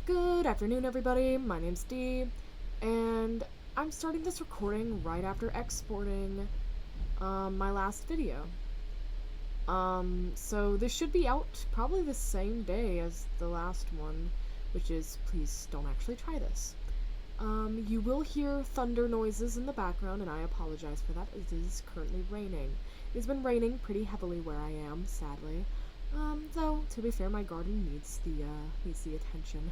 Good afternoon, everybody. My name's Dee, and I'm starting this recording right after exporting my last video. So this should be out probably the same day as the last one, which is, please don't actually try this. You will hear thunder noises in the background, and I apologize for that. It is currently raining. It's been raining pretty heavily where I am, sadly. Though, to be fair, my garden needs the attention.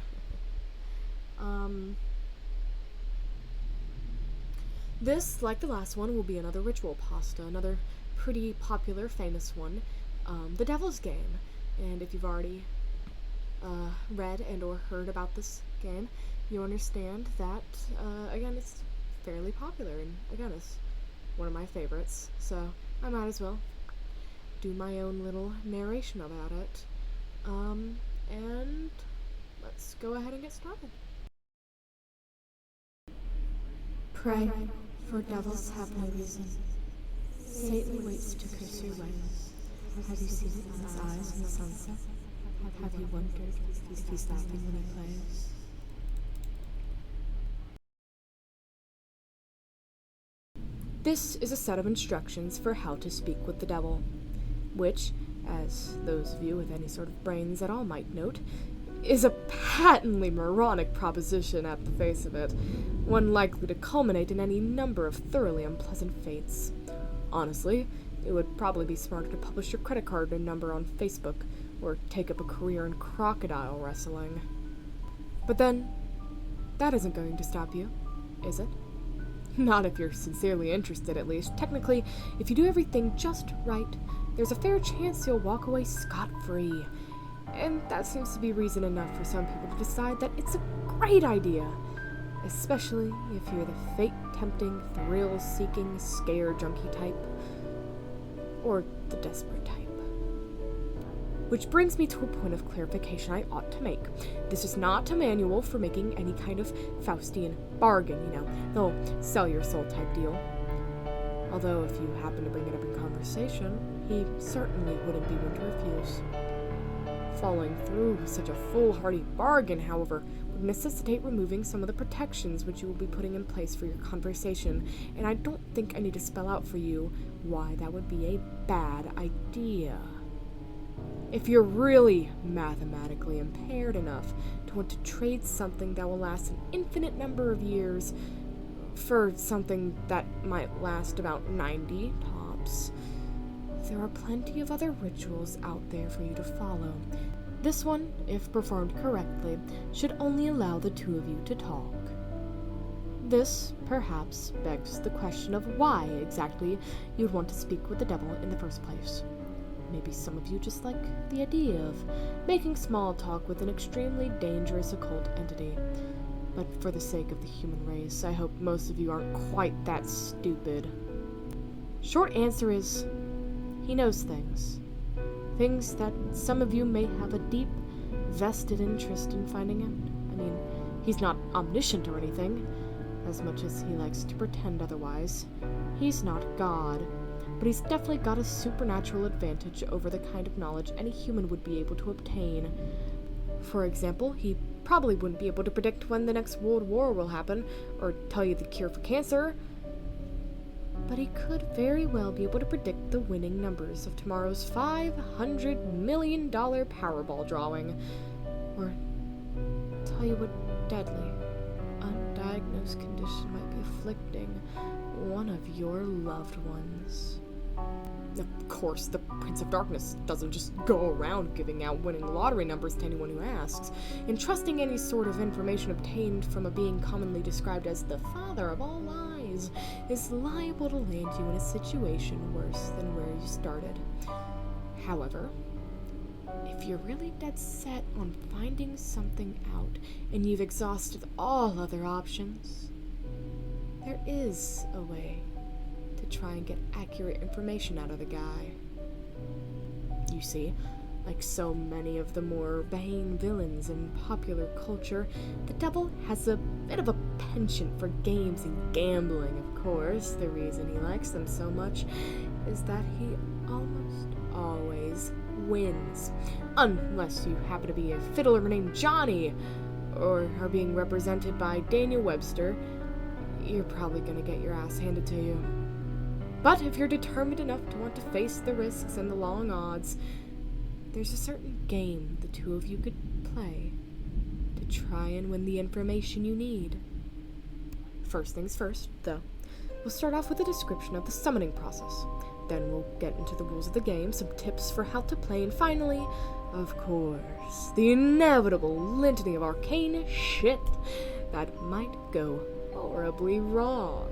This, like the last one, will be another ritual pasta, another pretty popular, famous one, The Devil's Game. And if you've already read and or heard about this game, you understand that, again, it's fairly popular, and again, it's one of my favorites, so I might as well do my own little narration about it. And let's go ahead and get started. Pray, for devils have no reason. Satan waits to curse your ways. Have you seen it in his eyes in the sunset? Have you wondered if he's laughing when he plays? This is a set of instructions for how to speak with the devil, which, as those of you with any sort of brains at all might note, is a patently moronic proposition at the face of it, one likely to culminate in any number of thoroughly unpleasant fates. Honestly, it would probably be smarter to publish your credit card number on Facebook, or take up a career in crocodile wrestling. But then, that isn't going to stop you, is it? Not if you're sincerely interested, at least. Technically, if you do everything just right, there's a fair chance you'll walk away scot-free. And that seems to be reason enough for some people to decide that it's a great idea, especially if you're the fate-tempting, thrill-seeking, scare junkie type, or the desperate type. Which brings me to a point of clarification I ought to make. This is not a manual for making any kind of Faustian bargain, the sell your soul type deal. Although if you happen to bring it up in conversation, he certainly wouldn't be one to refuse. Following through with such a foolhardy bargain, however, would necessitate removing some of the protections which you will be putting in place for your conversation, and I don't think I need to spell out for you why that would be a bad idea. If you're really mathematically impaired enough to want to trade something that will last an infinite number of years for something that might last about 90 tops, there are plenty of other rituals out there for you to follow. This one, if performed correctly, should only allow the two of you to talk. This, perhaps, begs the question of why exactly you'd want to speak with the devil in the first place. Maybe some of you just like the idea of making small talk with an extremely dangerous occult entity. But for the sake of the human race, I hope most of you aren't quite that stupid. Short answer is, he knows things. Things that some of you may have a deep, vested interest in finding out. I mean, he's not omniscient or anything, as much as he likes to pretend otherwise. He's not God, but he's definitely got a supernatural advantage over the kind of knowledge any human would be able to obtain. For example, he probably wouldn't be able to predict when the next world war will happen, or tell you the cure for cancer, but he could very well be able to predict the winning numbers of tomorrow's $500 million Powerball drawing, or tell you what deadly, undiagnosed condition might be afflicting one of your loved ones. Of course, the Prince of Darkness doesn't just go around giving out winning lottery numbers to anyone who asks, entrusting any sort of information obtained from a being commonly described as the father of all lies is liable to land you in a situation worse than where you started. However, if you're really dead set on finding something out and you've exhausted all other options, there is a way to try and get accurate information out of the guy. You see, like so many of the more vain villains in popular culture, the devil has a bit of a penchant for games and gambling, of course. The reason he likes them so much is that he almost always wins. Unless you happen to be a fiddler named Johnny, or are being represented by Daniel Webster, you're probably gonna get your ass handed to you. But if you're determined enough to want to face the risks and the long odds, there's a certain game the two of you could play to try and win the information you need. First things first, though. We'll start off with a description of the summoning process. Then we'll get into the rules of the game, some tips for how to play, and finally, of course, the inevitable litany of arcane shit that might go horribly wrong.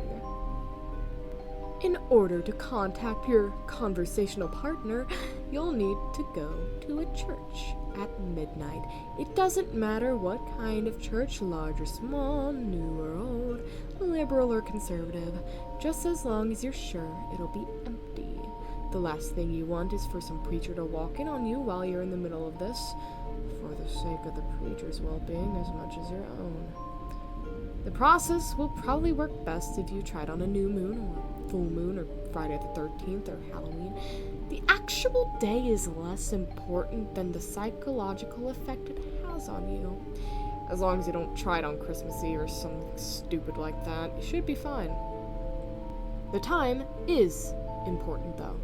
In order to contact your conversational partner, you'll need to go to a church at midnight. It doesn't matter what kind of church, large or small, new or old, liberal or conservative, just as long as you're sure it'll be empty. The last thing you want is for some preacher to walk in on you while you're in the middle of this, for the sake of the preacher's well-being as much as your own. The process will probably work best if you tried on a new moon or full moon or Friday the 13th or Halloween. The actual day is less important than the psychological effect it has on you. As long as you don't try it on Christmas Eve or something stupid like that, you should be fine. The time is important, though.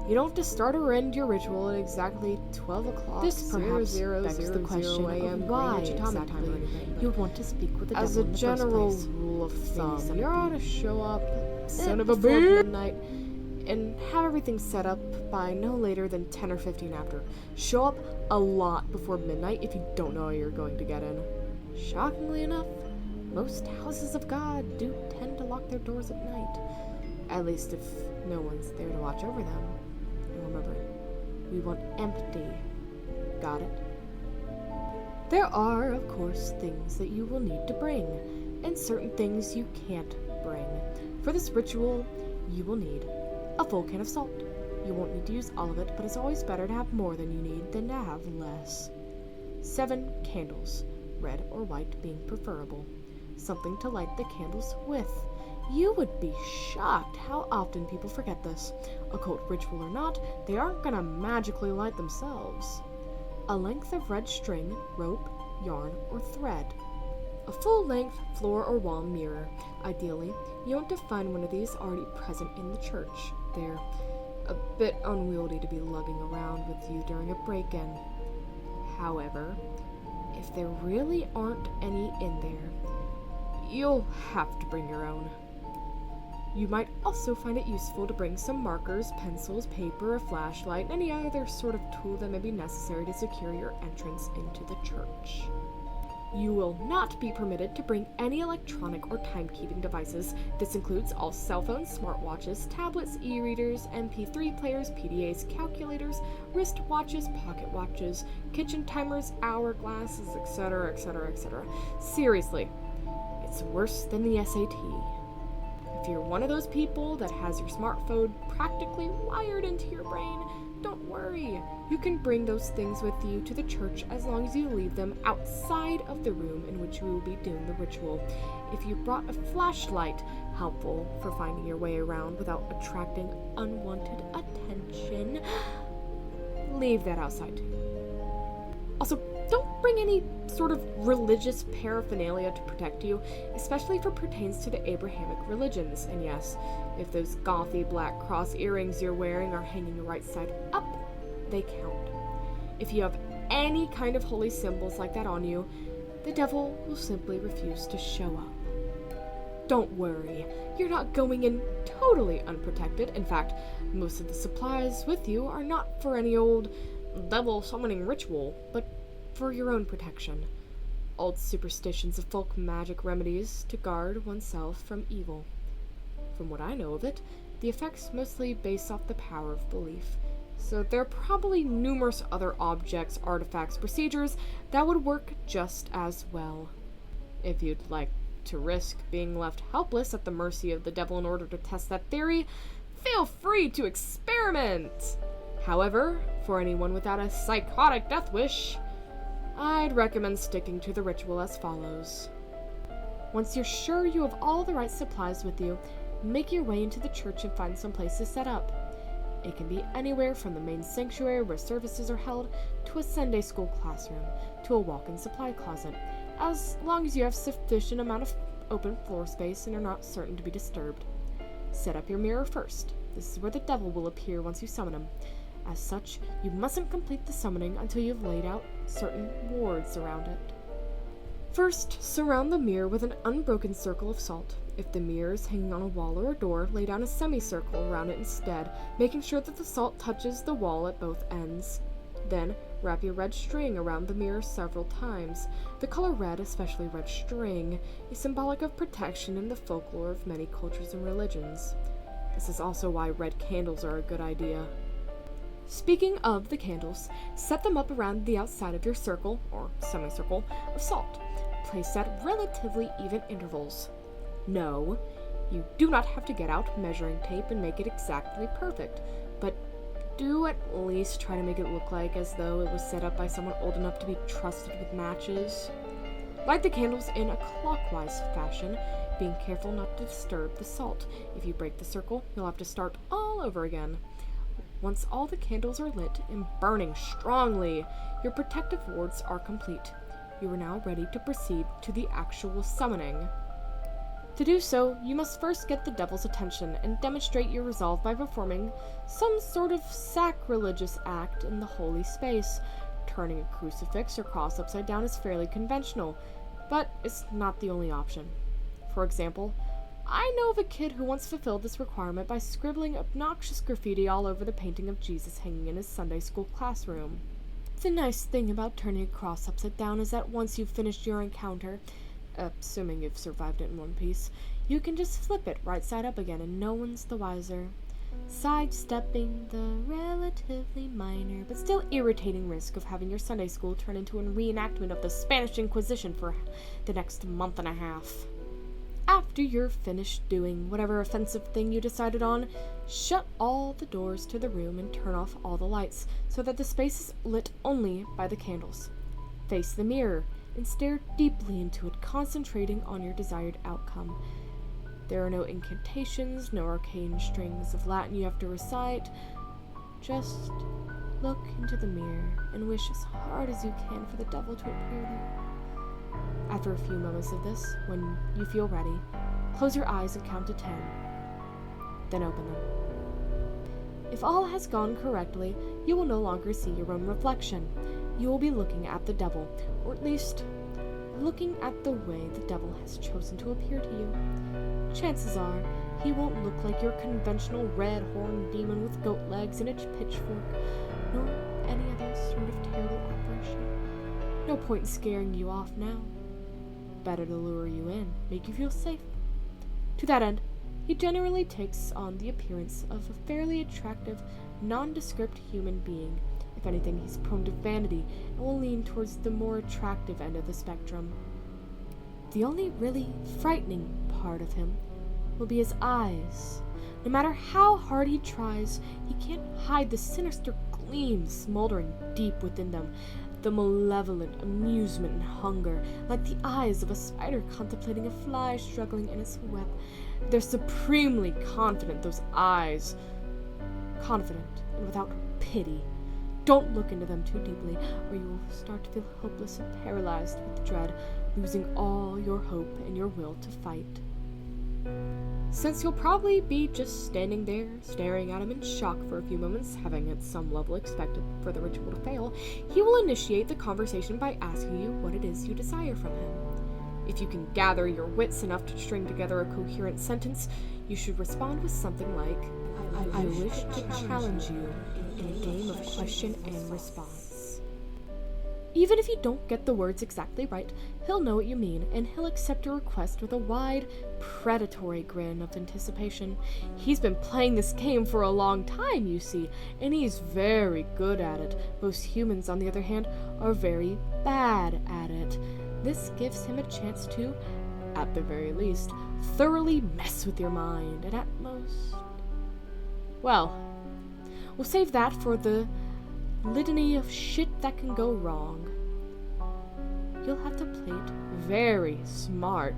You don't have to start or end your ritual at exactly 12 o'clock. This perhaps begs the question of why exactly you want to speak with the devil in the first place. As a general rule of thumb, you ought to show up, son of a bitch, midnight, and have everything set up by no later than 10 or 15 after. Show up a lot before midnight if you don't know how you're going to get in. Shockingly enough, most houses of God do tend to lock their doors at night. At least if no one's there to watch over them. And remember, we want empty. Got it? There are, of course, things that you will need to bring, and certain things you can't bring. For this ritual, you will need a full can of salt. You won't need to use all of it, but it's always better to have more than you need than to have less. 7 candles, red or white being preferable. Something to light the candles with. You would be shocked how often people forget this. Occult ritual or not, they aren't gonna magically light themselves. A length of red string, rope, yarn, or thread. A full-length floor or wall mirror. Ideally, you want to find one of these already present in the church. They're a bit unwieldy to be lugging around with you during a break-in. However, if there really aren't any in there, you'll have to bring your own. You might also find it useful to bring some markers, pencils, paper, a flashlight, and any other sort of tool that may be necessary to secure your entrance into the church. You will not be permitted to bring any electronic or timekeeping devices. This includes all cell phones, smartwatches, tablets, e-readers, MP3 players, PDAs, calculators, wristwatches, pocket watches, kitchen timers, hourglasses, etc., etc., etc. Seriously, it's worse than the SAT. If you're one of those people that has your smartphone practically wired into your brain, don't worry. You can bring those things with you to the church as long as you leave them outside of the room in which you will be doing the ritual. If you brought a flashlight, helpful for finding your way around without attracting unwanted attention, leave that outside too. Also, don't bring any sort of religious paraphernalia to protect you, especially if it pertains to the Abrahamic religions. And yes, if those gothy black cross earrings you're wearing are hanging right side up, they count. If you have any kind of holy symbols like that on you, the devil will simply refuse to show up. Don't worry, you're not going in totally unprotected. In fact, most of the supplies with you are not for any old devil summoning ritual, but for your own protection. Old superstitions of folk magic remedies to guard oneself from evil. From what I know of it, the effects mostly base off the power of belief, so there are probably numerous other objects, artifacts, procedures that would work just as well. If you'd like to risk being left helpless at the mercy of the devil in order to test that theory, feel free to experiment! However, for anyone without a psychotic death wish, I'd recommend sticking to the ritual as follows. Once you're sure you have all the right supplies with you, make your way into the church and find some place to set up. It can be anywhere from the main sanctuary where services are held, to a Sunday school classroom, to a walk-in supply closet. as long as you have sufficient amount of open floor space and are not certain to be disturbed. Set up your mirror first. This is where the devil will appear once you summon him. As such, you mustn't complete the summoning until you've laid out certain wards around it. First, surround the mirror with an unbroken circle of salt. If the mirror is hanging on a wall or a door, lay down a semicircle around it instead, making sure that the salt touches the wall at both ends. Then, wrap your red string around the mirror several times. The color red, especially red string, is symbolic of protection in the folklore of many cultures and religions. This is also why red candles are a good idea. Speaking of the candles, set them up around the outside of your circle, or semicircle, of salt. Place at relatively even intervals. No, you do not have to get out measuring tape and make it exactly perfect, but do at least try to make it look like as though it was set up by someone old enough to be trusted with matches. Light the candles in a clockwise fashion, being careful not to disturb the salt. If you break the circle, you'll have to start all over again. Once all the candles are lit and burning strongly, your protective wards are complete. You are now ready to proceed to the actual summoning. To do so, you must first get the devil's attention and demonstrate your resolve by performing some sort of sacrilegious act in the holy space. Turning a crucifix or cross upside down is fairly conventional, but it's not the only option. For example, I know of a kid who once fulfilled this requirement by scribbling obnoxious graffiti all over the painting of Jesus hanging in his Sunday school classroom. The nice thing about turning a cross upside down is that once you've finished your encounter, assuming you've survived it in one piece, you can just flip it right side up again and no one's the wiser, sidestepping the relatively minor but still irritating risk of having your Sunday school turn into a reenactment of the Spanish Inquisition for the next month and a half. After you're finished doing whatever offensive thing you decided on, shut all the doors to the room and turn off all the lights so that the space is lit only by the candles. Face the mirror and stare deeply into it, concentrating on your desired outcome. There are no incantations, no arcane strings of Latin you have to recite. Just look into the mirror and wish as hard as you can for the devil to appear there. After a few moments of this, when you feel ready, close your eyes and count to 10. Then open them. If all has gone correctly, you will no longer see your own reflection. You will be looking at the devil, or at least looking at the way the devil has chosen to appear to you. Chances are, he won't look like your conventional red-horned demon with goat legs and a pitchfork, nor any other sort of terrible apparition. No point in scaring you off now. Better to lure you in, make you feel safe. To that end, he generally takes on the appearance of a fairly attractive, nondescript human being. If anything, he's prone to vanity and will lean towards the more attractive end of the spectrum. The only really frightening part of him will be his eyes. No matter how hard he tries, he can't hide the sinister gleam smoldering deep within them, the malevolent amusement and hunger, like the eyes of a spider contemplating a fly struggling in its web. They're supremely confident, those eyes. Confident and without pity. Don't look into them too deeply, or you will start to feel hopeless and paralyzed with dread, losing all your hope and your will to fight. Since you'll probably be just standing there, staring at him in shock for a few moments, having at some level expected for the ritual to fail, he will initiate the conversation by asking you what it is you desire from him. If you can gather your wits enough to string together a coherent sentence, you should respond with something like, I wish to challenge you in a game of question and response. Even if you don't get the words exactly right, he'll know what you mean, and he'll accept your request with a wide, predatory grin of anticipation. He's been playing this game for a long time, you see, and he's very good at it. Most humans, on the other hand, are very bad at it. This gives him a chance to, at the very least, thoroughly mess with your mind, and at most... well, we'll save that for the litany of shit that can go wrong. You'll have to play it very smart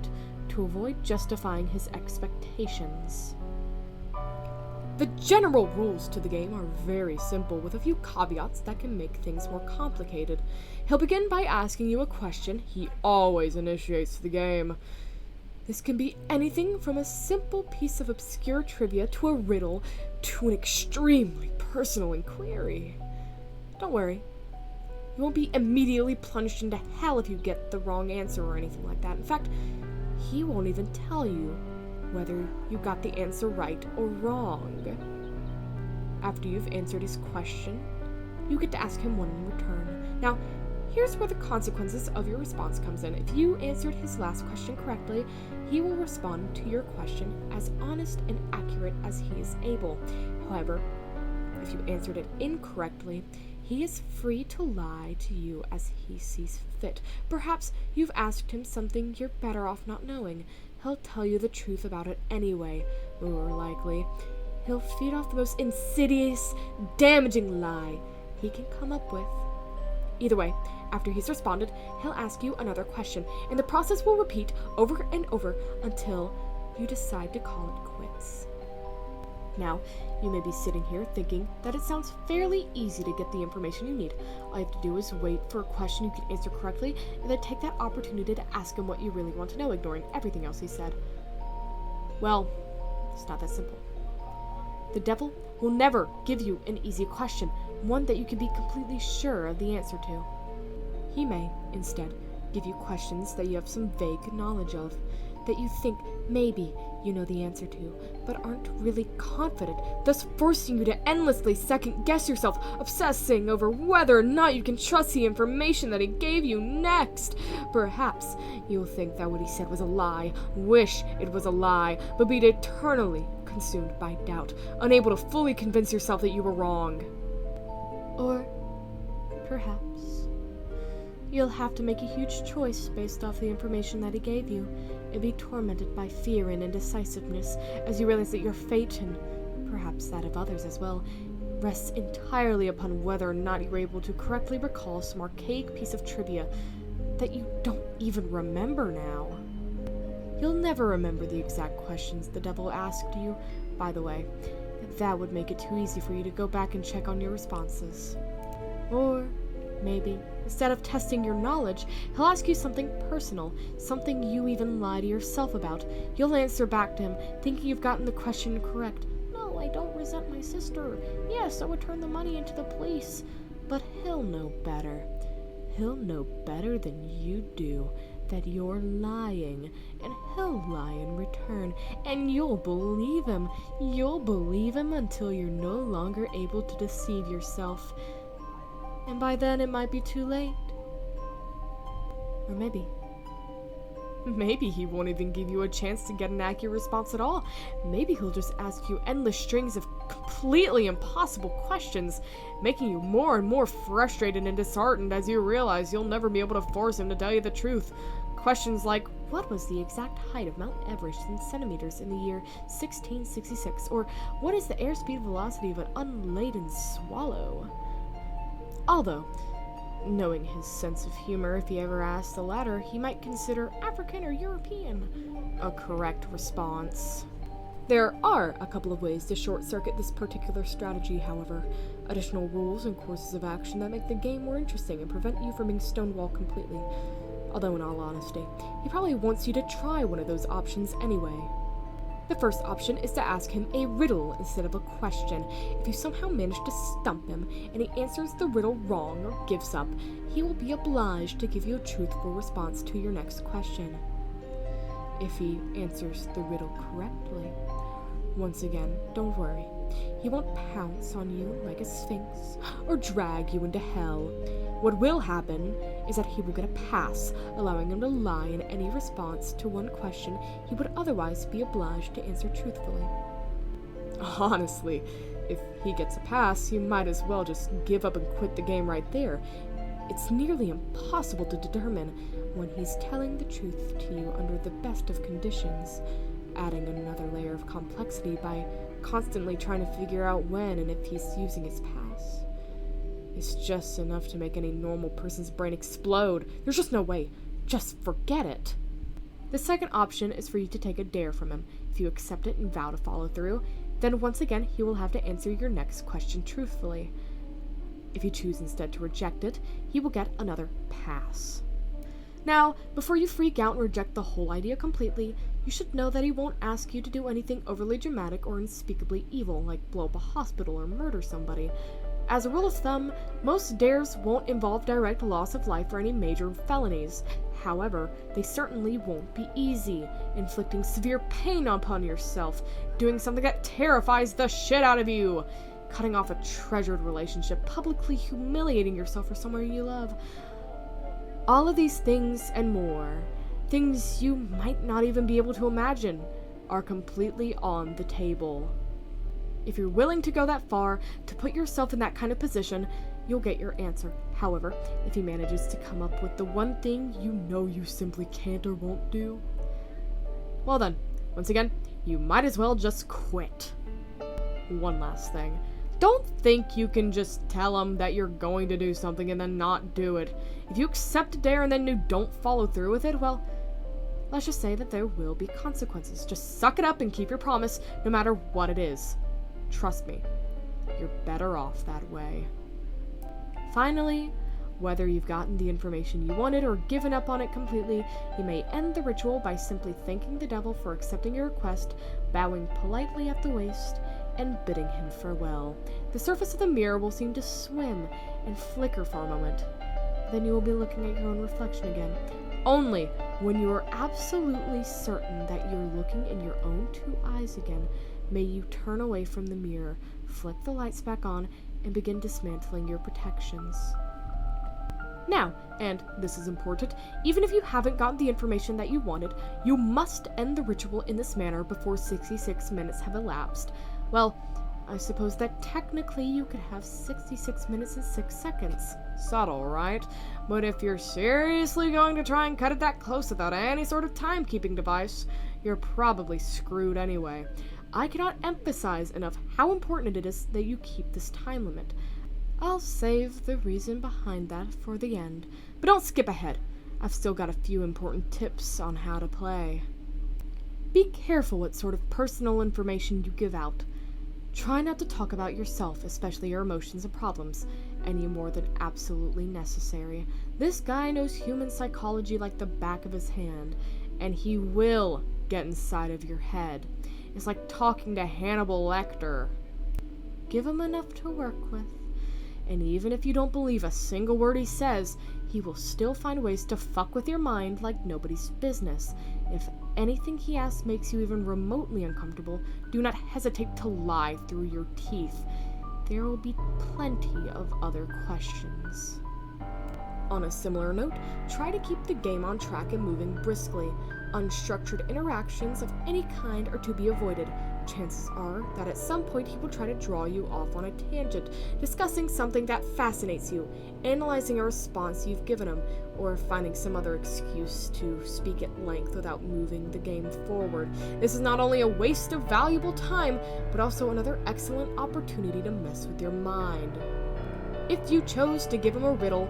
to avoid justifying his expectations. The general rules to the game are very simple, with a few caveats that can make things more complicated. He'll begin by asking you a question. He always initiates the game. This can be anything from a simple piece of obscure trivia to a riddle to an extremely personal inquiry. Don't worry. You won't be immediately plunged into hell if you get the wrong answer or anything like that. In fact, he won't even tell you whether you got the answer right or wrong. After you've answered his question, you get to ask him one in return. Now, here's where the consequences of your response comes in. If you answered his last question correctly, he will respond to your question as honest and accurate as he is able. However, if you answered it incorrectly, he is free to lie to you as he sees fit. Perhaps you've asked him something you're better off not knowing. He'll tell you the truth about it anyway. More likely, he'll feed off the most insidious, damaging lie he can come up with. Either way, after he's responded, he'll ask you another question, and the process will repeat over and over until you decide to call it quits. Now, you may be sitting here thinking that it sounds fairly easy to get the information you need. All you have to do is wait for a question you can answer correctly, and then take that opportunity to ask him what you really want to know, ignoring everything else he said. Well, it's not that simple. The devil will never give you an easy question, one that you can be completely sure of the answer to. He may, instead, give you questions that you have some vague knowledge of, that you think maybe you know the answer to, but aren't really confident, thus forcing you to endlessly second-guess yourself, obsessing over whether or not you can trust the information that he gave you next. Perhaps you'll think that what he said was a lie, wish it was a lie, but be eternally consumed by doubt, unable to fully convince yourself that you were wrong. Or perhaps you'll have to make a huge choice based off the information that he gave you, and be tormented by fear and indecisiveness as you realize that your fate, and perhaps that of others as well, rests entirely upon whether or not you were able to correctly recall some archaic piece of trivia that you don't even remember now. You'll never remember the exact questions the devil asked you, by the way. That would make it too easy for you to go back and check on your responses. Or maybe, instead of testing your knowledge, he'll ask you something personal, something you even lie to yourself about. You'll answer back to him, thinking you've gotten the question correct. No, I don't resent my sister. Yes, I would turn the money into the police. But he'll know better. He'll know better than you do that you're lying, and he'll lie in return, and you'll believe him. You'll believe him until you're no longer able to deceive yourself. And by then it might be too late. Or maybe he won't even give you a chance to get an accurate response at all. Maybe he'll just ask you endless strings of completely impossible questions, making you more and more frustrated and disheartened as you realize you'll never be able to force him to tell you the truth. Questions like, what was the exact height of Mount Everest in centimeters in the year 1666? Or what is the airspeed velocity of an unladen swallow? Although, knowing his sense of humor, if he ever asked the latter, he might consider African or European a correct response. There are a couple of ways to short-circuit this particular strategy, however. Additional rules and courses of action that make the game more interesting and prevent you from being stonewalled completely. Although in all honesty, he probably wants you to try one of those options anyway. The first option is to ask him a riddle instead of a question. If you somehow manage to stump him and he answers the riddle wrong or gives up, he will be obliged to give you a truthful response to your next question. If he answers the riddle correctly, once again, don't worry. He won't pounce on you like a sphinx or drag you into hell. What will happen is that he will get a pass, allowing him to lie in any response to one question he would otherwise be obliged to answer truthfully. Honestly, if he gets a pass, you might as well just give up and quit the game right there. It's nearly impossible to determine when he's telling the truth to you under the best of conditions, adding another layer of complexity by constantly trying to figure out when and if he's using his pass. It's just enough to make any normal person's brain explode. There's just no way. Just forget it. The second option is for you to take a dare from him. If you accept it and vow to follow through, Then once again, he will have to answer your next question truthfully. If you choose instead to reject it, he will get another pass. Now, before you freak out and reject the whole idea completely, you should know that he won't ask you to do anything overly dramatic or unspeakably evil, like blow up a hospital or murder somebody. As a rule of thumb, most dares won't involve direct loss of life or any major felonies. However, they certainly won't be easy, inflicting severe pain upon yourself, doing something that terrifies the shit out of you, cutting off a treasured relationship, publicly humiliating yourself for someone you love. All of these things and more, things you might not even be able to imagine, are completely on the table. If you're willing to go that far, to put yourself in that kind of position, you'll get your answer. However, if he manages to come up with the one thing you know you simply can't or won't do, well then, once again, you might as well just quit. One last thing. Don't think you can just tell him that you're going to do something and then not do it. If you accept a dare and then you don't follow through with it, well, let's just say that there will be consequences. Just suck it up and keep your promise, no matter what it is. Trust me, you're better off that way. Finally, whether you've gotten the information you wanted or given up on it completely, you may end the ritual by simply thanking the devil for accepting your request, bowing politely at the waist, and bidding him farewell. The surface of the mirror will seem to swim and flicker for a moment. Then you will be looking at your own reflection again. Only when you are absolutely certain that you're looking in your own two eyes again, may you turn away from the mirror, flick the lights back on, and begin dismantling your protections. Now, and this is important, even if you haven't gotten the information that you wanted, you must end the ritual in this manner before 66 minutes have elapsed. Well, I suppose that technically you could have 66 minutes and 6 seconds. Subtle, right? But if you're seriously going to try and cut it that close without any sort of timekeeping device, you're probably screwed anyway. I cannot emphasize enough how important it is that you keep this time limit. I'll save the reason behind that for the end, but don't skip ahead. I've still got a few important tips on how to play. Be careful what sort of personal information you give out. Try not to talk about yourself, especially your emotions and problems, any more than absolutely necessary. This guy knows human psychology like the back of his hand, and he will get inside of your head. It's like talking to Hannibal Lecter. Give him enough to work with, and even if you don't believe a single word he says, he will still find ways to fuck with your mind like nobody's business. If anything he asks makes you even remotely uncomfortable, do not hesitate to lie through your teeth. There will be plenty of other questions. On a similar note, try to keep the game on track and moving briskly. Unstructured interactions of any kind are to be avoided. Chances are that at some point he will try to draw you off on a tangent, discussing something that fascinates you, analyzing a response you've given him, or finding some other excuse to speak at length without moving the game forward. This is not only a waste of valuable time, but also another excellent opportunity to mess with your mind. If you chose to give him a riddle,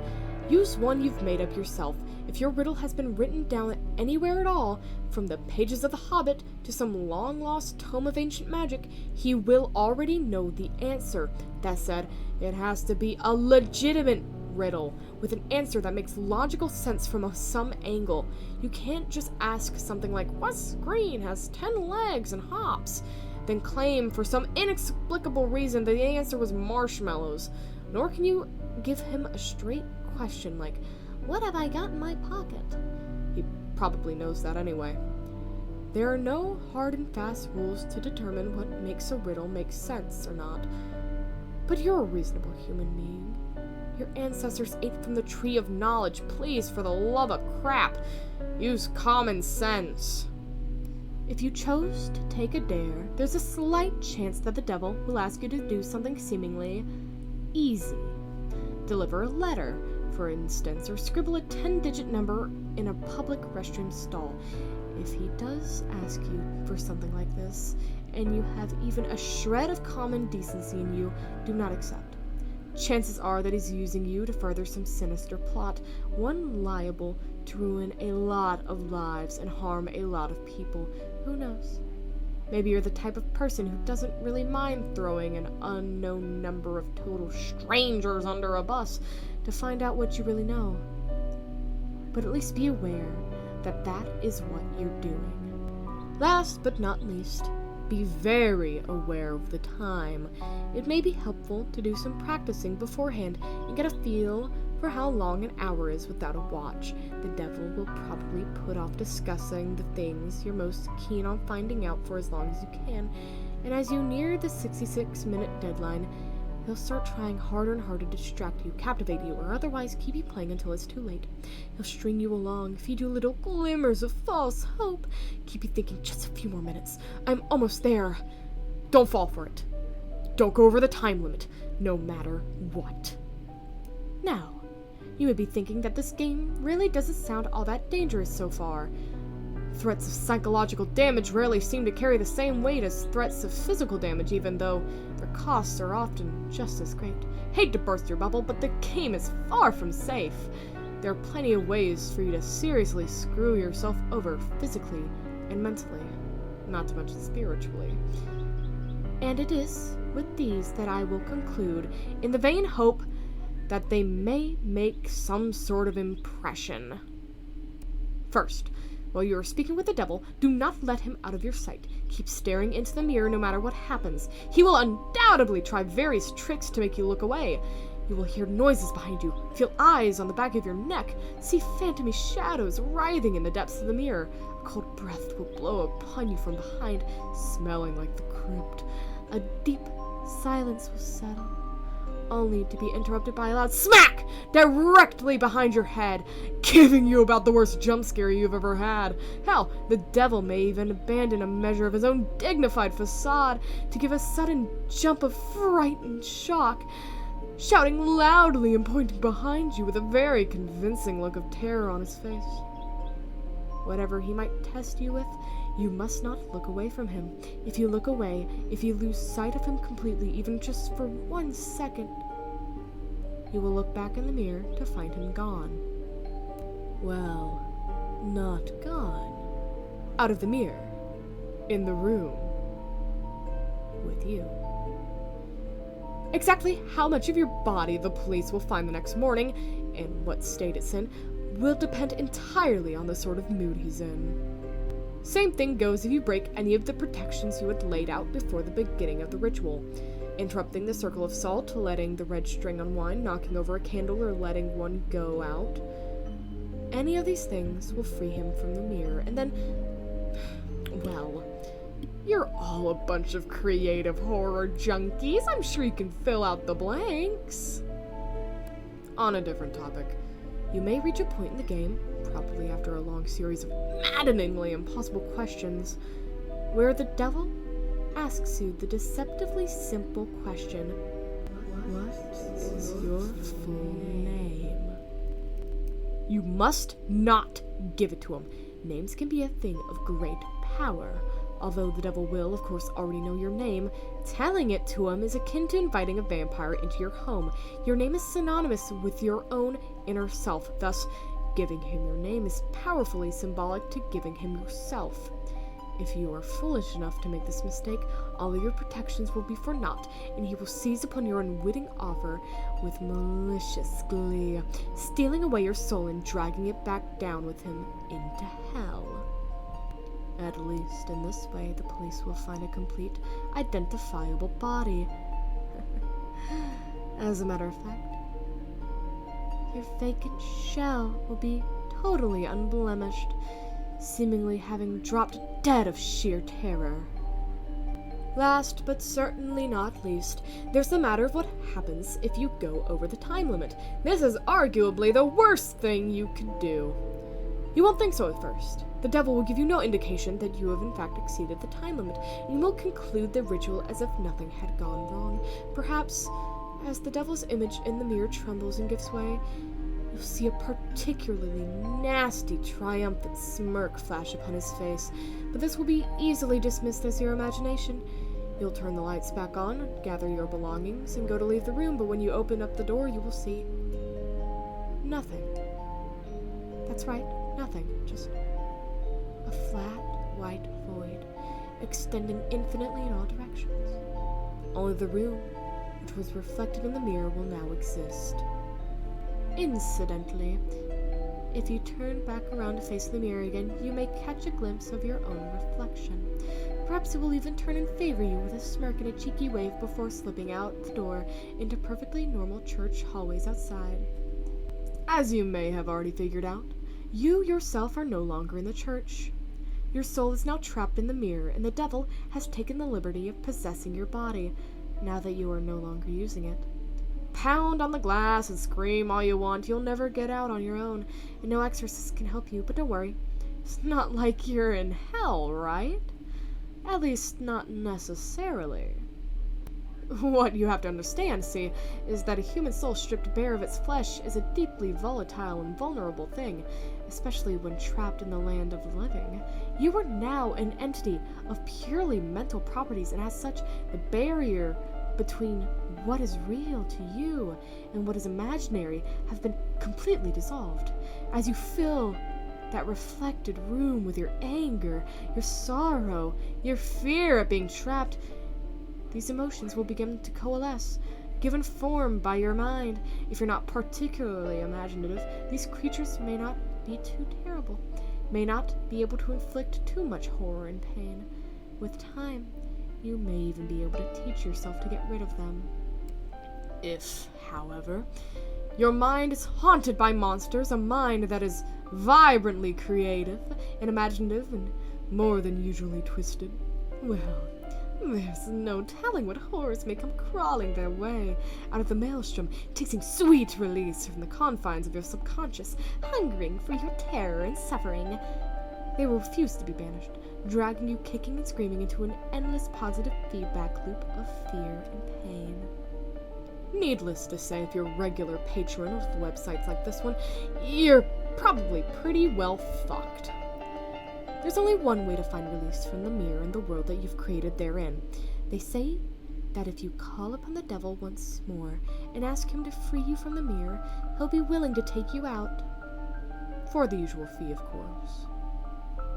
use one you've made up yourself. If your riddle has been written down anywhere at all, from the pages of The Hobbit to some long-lost tome of ancient magic, he will already know the answer. That said, it has to be a legitimate riddle, with an answer that makes logical sense from some angle. You can't just ask something like, "What screen has 10 legs and hops?" then claim for some inexplicable reason that the answer was marshmallows. Nor can you give him a straight question like, "What have I got in my pocket?" He probably knows that anyway. There are no hard and fast rules to determine what makes a riddle make sense or not. But you're a reasonable human being. Your ancestors ate from the tree of knowledge. Please, for the love of crap, use common sense. If you chose to take a dare, there's a slight chance that the devil will ask you to do something seemingly easy. Deliver a letter, for instance, or scribble a 10-digit number in a public restroom stall. If he does ask you for something like this, and you have even a shred of common decency in you, do not accept. Chances are that he's using you to further some sinister plot, one liable to ruin a lot of lives and harm a lot of people. Who knows? Maybe you're the type of person who doesn't really mind throwing an unknown number of total strangers under a bus to find out what you really know. But at least be aware that that is what you're doing. Last but not least, be very aware of the time. It may be helpful to do some practicing beforehand and get a feel for how long an hour is without a watch. The devil will probably put off discussing the things you're most keen on finding out for as long as you can, and as you near the 66-minute deadline, he'll start trying harder and harder to distract you, captivate you, or otherwise keep you playing until it's too late. He'll string you along, feed you little glimmers of false hope, keep you thinking just a few more minutes. I'm almost there. Don't fall for it. Don't go over the time limit, no matter what. Now, you would be thinking that this game really doesn't sound all that dangerous so far. Threats of psychological damage rarely seem to carry the same weight as threats of physical damage, even though their costs are often just as great. Hate to burst your bubble, but the game is far from safe. There are plenty of ways for you to seriously screw yourself over physically and mentally, not to mention spiritually. And it is with these that I will conclude, in the vain hope that they may make some sort of impression. First, while you are speaking with the devil, do not let him out of your sight. Keep staring into the mirror no matter what happens. He will undoubtedly try various tricks to make you look away. You will hear noises behind you, feel eyes on the back of your neck, see phantomy shadows writhing in the depths of the mirror. A cold breath will blow upon you from behind, smelling like the crypt. A deep silence will settle, only to be interrupted by a loud smack directly behind your head, giving you about the worst jump scare you've ever had. Hell, the devil may even abandon a measure of his own dignified facade to give a sudden jump of fright and shock, shouting loudly and pointing behind you with a very convincing look of terror on his face. Whatever he might test you with, you must not look away from him. If you look away, if you lose sight of him completely, even just for 1 second, you will look back in the mirror to find him gone. Well, not gone. Out of the mirror. In the room. With you. Exactly how much of your body the police will find the next morning, and what state it's in, will depend entirely on the sort of mood he's in. Same thing goes if you break any of the protections you had laid out before the beginning of the ritual. Interrupting the circle of salt, letting the red string unwind, knocking over a candle, or letting one go out. Any of these things will free him from the mirror, and then, well, you're all a bunch of creative horror junkies. I'm sure you can fill out the blanks. On a different topic, you may reach a point in the game, probably after a long series of maddeningly impossible questions, where the devil asks you the deceptively simple question, what is your full name? You must not give it to him. Names can be a thing of great power. Although the devil will, of course, already know your name, telling it to him is akin to inviting a vampire into your home. Your name is synonymous with your own inner self, thus giving him your name is powerfully symbolic to giving him yourself. If you are foolish enough to make this mistake, all of your protections will be for naught, and he will seize upon your unwitting offer with malicious glee, stealing away your soul and dragging it back down with him into hell. At least in this way, the police will find a complete, identifiable body. As a matter of fact, your vacant shell will be totally unblemished, seemingly having dropped dead of sheer terror. Last, but certainly not least, there's the matter of what happens if you go over the time limit. This is arguably the worst thing you could do. You won't think so at first. The devil will give you no indication that you have in fact exceeded the time limit, and you will conclude the ritual as if nothing had gone wrong. Perhaps, as the devil's image in the mirror trembles and gives way, you'll see a particularly nasty, triumphant smirk flash upon his face, but this will be easily dismissed as your imagination. You'll turn the lights back on, gather your belongings, and go to leave the room, but when you open up the door, you will see nothing. That's right, nothing. Just a flat, white void. extending infinitely in all directions. Only the room, which was reflected in the mirror, will now exist. Incidentally, if you turn back around to face the mirror again, you may catch a glimpse of your own reflection. Perhaps it will even turn and favor you with a smirk and a cheeky wave before slipping out the door into perfectly normal church hallways outside. As you may have already figured out, you yourself are no longer in the church. Your soul is now trapped in the mirror, and the devil has taken the liberty of possessing your body, now that you are no longer using it. Pound on the glass and scream all you want, you'll never get out on your own, and no exorcist can help you, but don't worry. It's not like you're in hell, right? At least, not necessarily. What you have to understand, see, is that a human soul stripped bare of its flesh is a deeply volatile and vulnerable thing, especially when trapped in the land of the living. You are now an entity of purely mental properties, and as such, the barrier between what is real to you and what is imaginary have been completely dissolved. As you fill that reflected room with your anger, your sorrow, your fear at being trapped, these emotions will begin to coalesce, given form by your mind. If you're not particularly imaginative, these creatures may not be too terrible, may not be able to inflict too much horror and pain. With time, you may even be able to teach yourself to get rid of them. If, however, your mind is haunted by monsters, a mind that is vibrantly creative and imaginative and more than usually twisted, well, there's no telling what horrors may come crawling their way out of the maelstrom, tasting sweet release from the confines of your subconscious, hungering for your terror and suffering. They will refuse to be banished, dragging you kicking and screaming into an endless positive feedback loop of fear and pain. Needless to say, if you're a regular patron of websites like this one, you're probably pretty well fucked. There's only one way to find release from the mirror and the world that you've created therein. They say that if you call upon the devil once more and ask him to free you from the mirror, he'll be willing to take you out. For the usual fee, of course.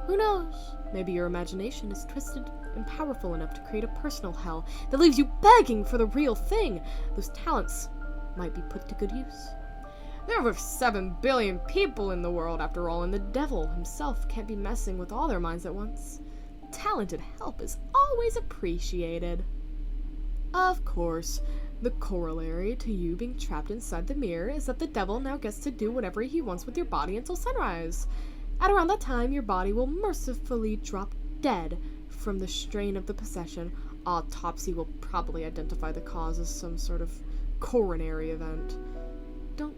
Who knows? Maybe your imagination is twisted and powerful enough to create a personal hell that leaves you begging for the real thing. Those talents might be put to good use. There are over 7 billion people in the world, after all, and the devil himself can't be messing with all their minds at once. Talented help is always appreciated. Of course, the corollary to you being trapped inside the mirror is that the devil now gets to do whatever he wants with your body until sunrise. At around that time, your body will mercifully drop dead from the strain of the possession. Autopsy will probably identify the cause as some sort of coronary event. Don't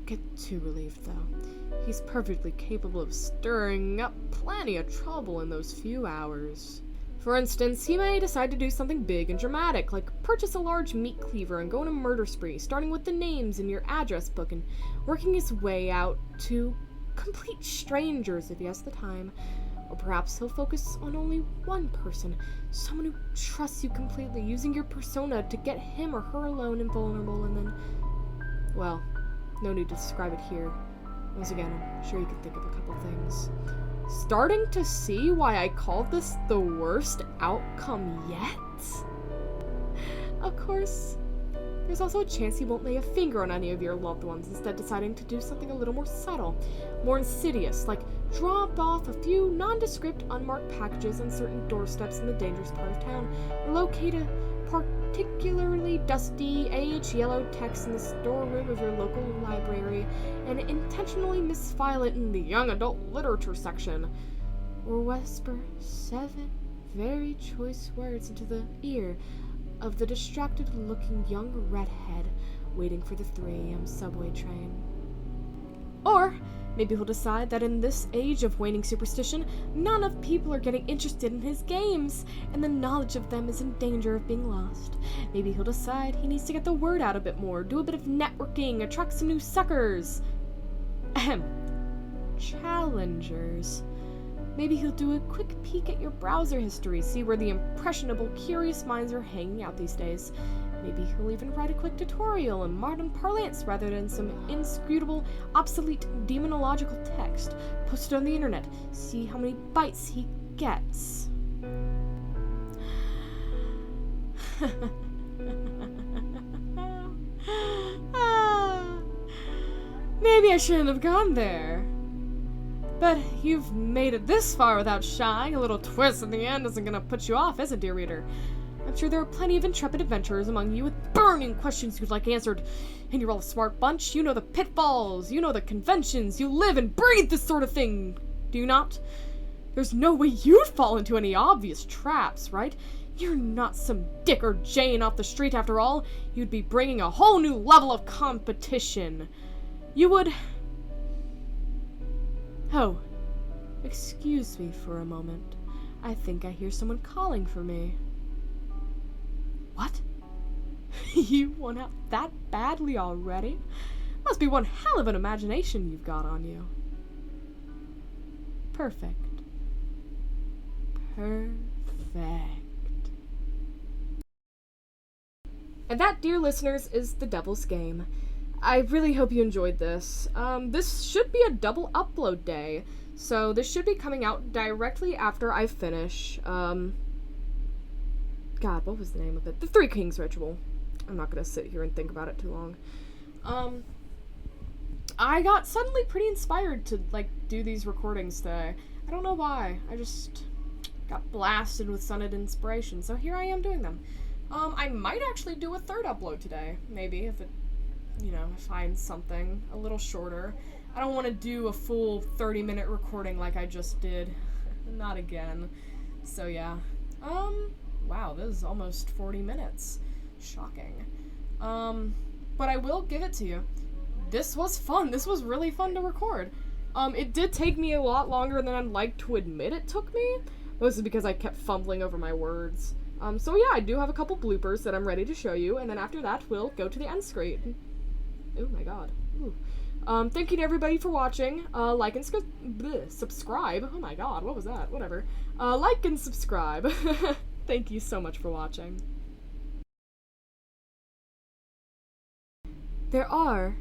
get too relieved, though. He's perfectly capable of stirring up plenty of trouble in those few hours. For instance, he may decide to do something big and dramatic, like purchase a large meat cleaver and go on a murder spree, starting with the names in your address book and working his way out to complete strangers if he has the time. Or perhaps he'll focus on only one person, someone who trusts you completely, using your persona to get him or her alone and vulnerable, and then, well, no need to describe it here. Once again, I'm sure you can think of a couple things. Starting to see why I called this the worst outcome yet? Of course, there's also a chance he won't lay a finger on any of your loved ones, instead deciding to do something a little more subtle, more insidious, like drop off a few nondescript unmarked packages on certain doorsteps in the dangerous part of town, or locate a particularly dusty yellow text in the storeroom of your local library and intentionally misfile it in the young adult literature section, or whisper 7 very choice words into the ear of the distracted-looking young redhead waiting for the 3 a.m. subway train. Or maybe he'll decide that in this age of waning superstition, not enough people are getting interested in his games, and the knowledge of them is in danger of being lost. Maybe he'll decide he needs to get the word out a bit more, do a bit of networking, attract some new suckers. Ahem. Challengers. Maybe he'll do a quick peek at your browser history, see where the impressionable, curious minds are hanging out these days. Maybe he'll even write a quick tutorial in modern parlance rather than some inscrutable, obsolete, demonological text. Post it on the internet, see how many bites he gets. Maybe I shouldn't have gone there. But you've made it this far without shying. A little twist at the end isn't gonna put you off, is it, dear reader? I'm sure there are plenty of intrepid adventurers among you with burning questions you'd like answered. And you're all a smart bunch. You know the pitfalls. You know the conventions. You live and breathe this sort of thing. Do you not? There's no way you'd fall into any obvious traps, right? You're not some Dick or Jane off the street after all. You'd be bringing a whole new level of competition. You would... Oh, excuse me for a moment. I think I hear someone calling for me. What? You want out that badly already? Must be one hell of an imagination you've got on you. Perfect. Perfect. And that, dear listeners, is The Devil's Game. I really hope you enjoyed this. This should be a double upload day, so this should be coming out directly after I finish, God, what was the name of it? The Three Kings Ritual. I'm not gonna sit here and think about it too long. I got suddenly pretty inspired to, like, do these recordings today. I don't know why. I just got blasted with sudden inspiration, so here I am doing them. I might actually do a third upload today, maybe, if it, you know, I find something a little shorter. I don't want to do a full 30-minute recording like I just did. Not again. So yeah. Wow, this is almost 40 minutes. Shocking. But I will give it to you. This was fun. This was really fun to record. It did take me a lot longer than I'd like to admit it took me. This is because I kept fumbling over my words. So yeah, I do have a couple bloopers that I'm ready to show you, and then after that, we'll go to the end screen. Oh my god. Ooh. Thank you to everybody for watching. Like and subscribe. Oh my god, what was that? Whatever. Like and subscribe. Thank you so much for watching. There are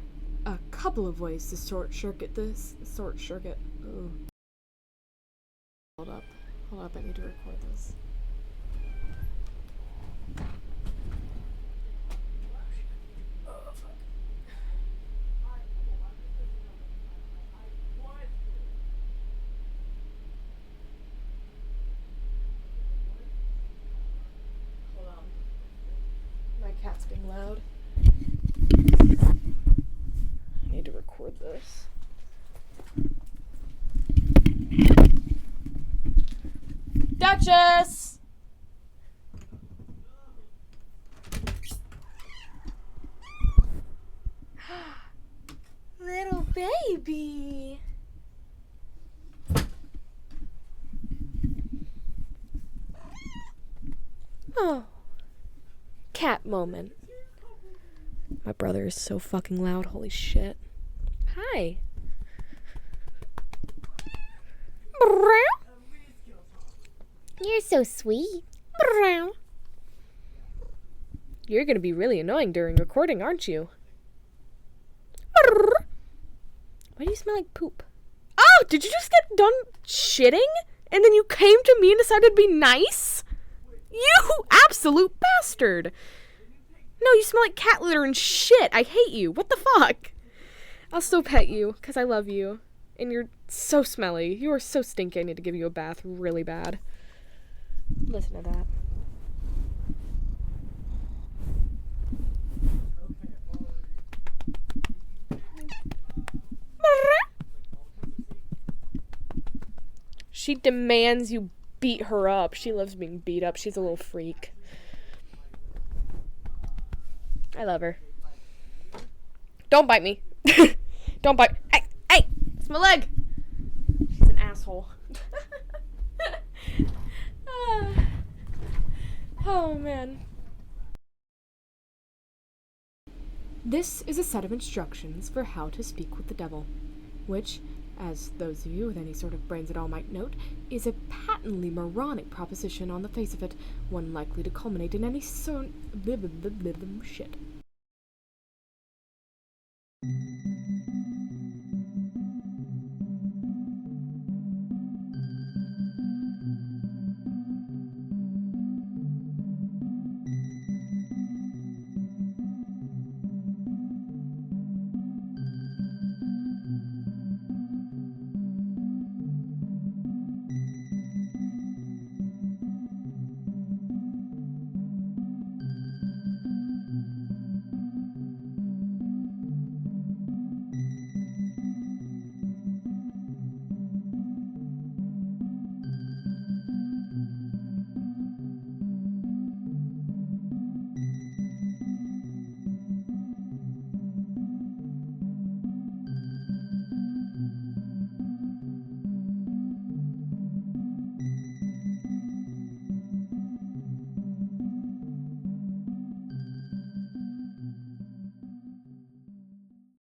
a couple of ways to short-circuit this. Short-circuit. Ooh. Hold up, I need to record this. Hold on. My cat's being loud. I need to record this. Duchess! Little baby! Oh. Cat moment. My brother is so fucking loud, holy shit. Hi. You're so sweet. You're gonna be really annoying during recording, aren't you? Why do you smell like poop? Oh, did you just get done shitting? And then you came to me and decided to be nice? You absolute bastard! No, you smell like cat litter and shit. I hate you. What the fuck? I'll still pet you, because I love you. And you're so smelly. You are so stinky. I need to give you a bath really bad. Listen to that. She demands you beat her up. She loves being beat up. She's a little freak. I love her. Don't bite me. Don't bite. Hey, hey, it's my leg. She's an asshole. Oh, man. This is a set of instructions for how to speak with the devil, which, as those of you with any sort of brains at all might note, is a patently moronic proposition on the face of it, one likely to culminate in any shit.